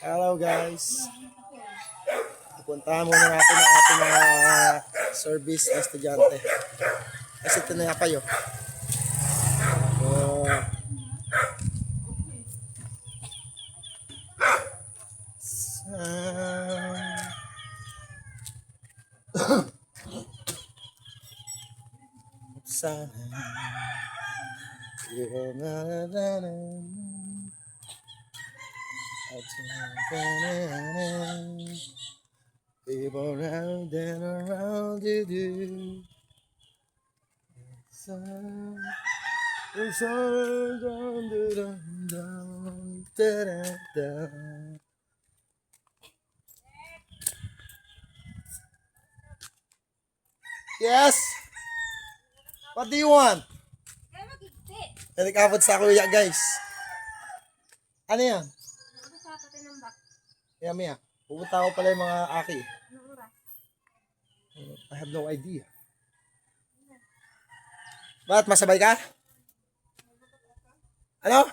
Hello guys. Pupuntahan muna natin ang ating mga service na estudyante. Kasi ito na kayo. Sana people round and around you do. It's all down, down, down, down, down. Yes. What do you want? Nagkabot sa kuya guys. Ano yan? Maya. Pupunta ko pala yung mga aki. I have no idea. Bakit? Masabay ka? Ano?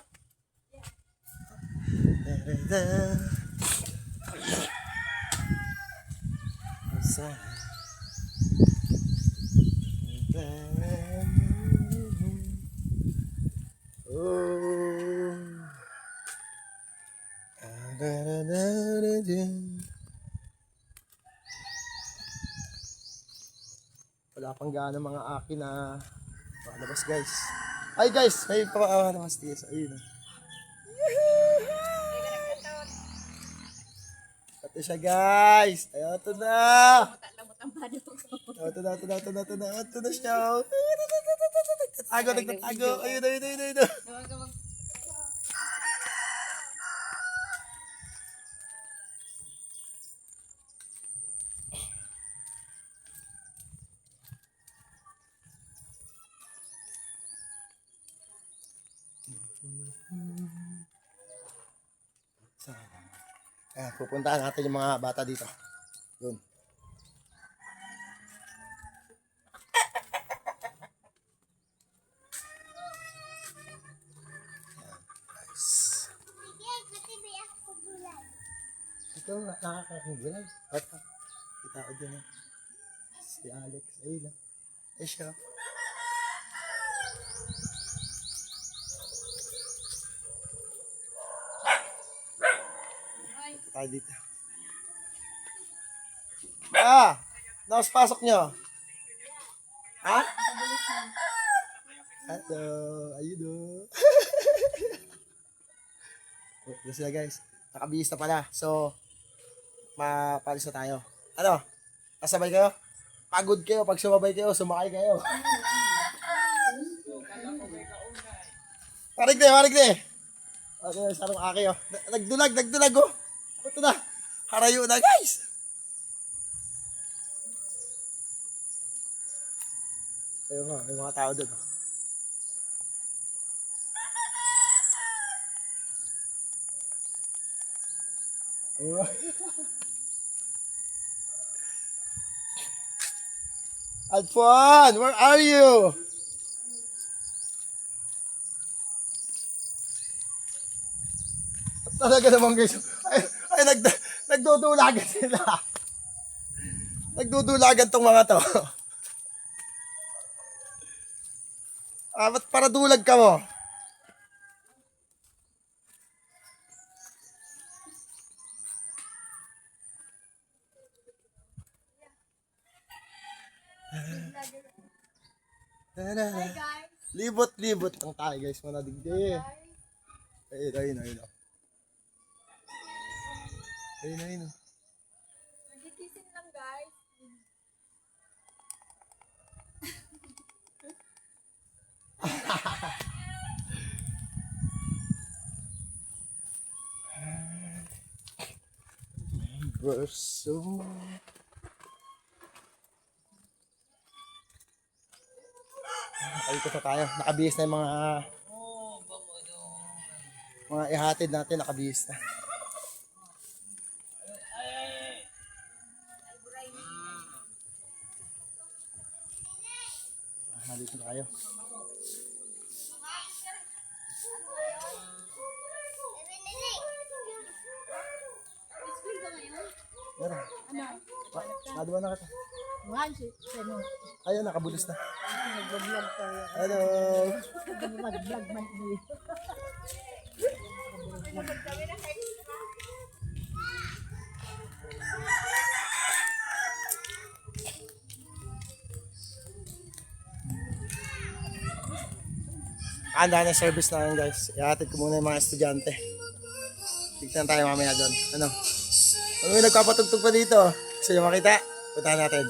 Wala pang gaano mga aki na palabas guys. Ay guys, may palabas guys. Ayun. Ito siya guys. Ito na. Ito na siya. Nagtatago. Ayun. Pupuntahan natin yung mga bata dito. Doon. Ito nakakagulay. Kita ko dyan. Si Alex. Ayun lang. Ay siya. Tayo dito. Naos pasok nyo. Ha? Hello. Ayun o. Ito sila guys. Nakabihis na pala. So, mapalis na tayo. Ano? Kasabay kayo? Pagod kayo. Pag sumabay kayo, sumakay kayo. Marig na. Okay, sarong aki o. Nagdulag o. Ito na. Harayo na guys. Ayun nga, may mga tao doon. Alfon, where are you? Talaga naman guys. Ay nagdudulagan sila. Nagdudulagan tong mga to. Ba't para dulag ka mo? Hi guys. Libot ang tayo guys. Manadigdi. Ayun. Ayun. Nagigising lang guys. Verso. Ayun na tayo. Nakabihis na yung mga ihatid natin. Nakabihis na. Dito na kayo. Meron. Ano? Madawa na kita. Mahal si ano. Ayun, nakabulis na. Nag-vlog pa. Hello. Mag-vlog man din. Anda na service namin guys. Ihatid ko muna yung mga estudyante. Tignan tayo mamaya doon. Ano? Ano may nagpapatugtog pa dito? Gusto nyo makita? Puntahan natin.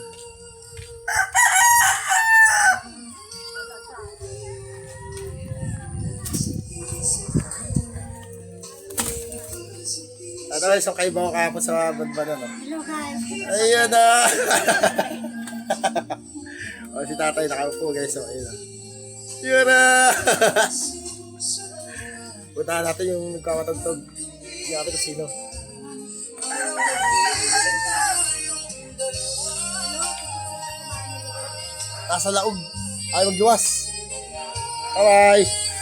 Ano guys, yung kaiba ko kahapon sa banban no? Hello guys. Ayun na! O si tatay nakaupo guys. O ayun na. Yun na! Puntahan natin yung nagpapatugtog. Hindi natin kung sino. Nasa laog. Ay, magluwas. Bye-bye!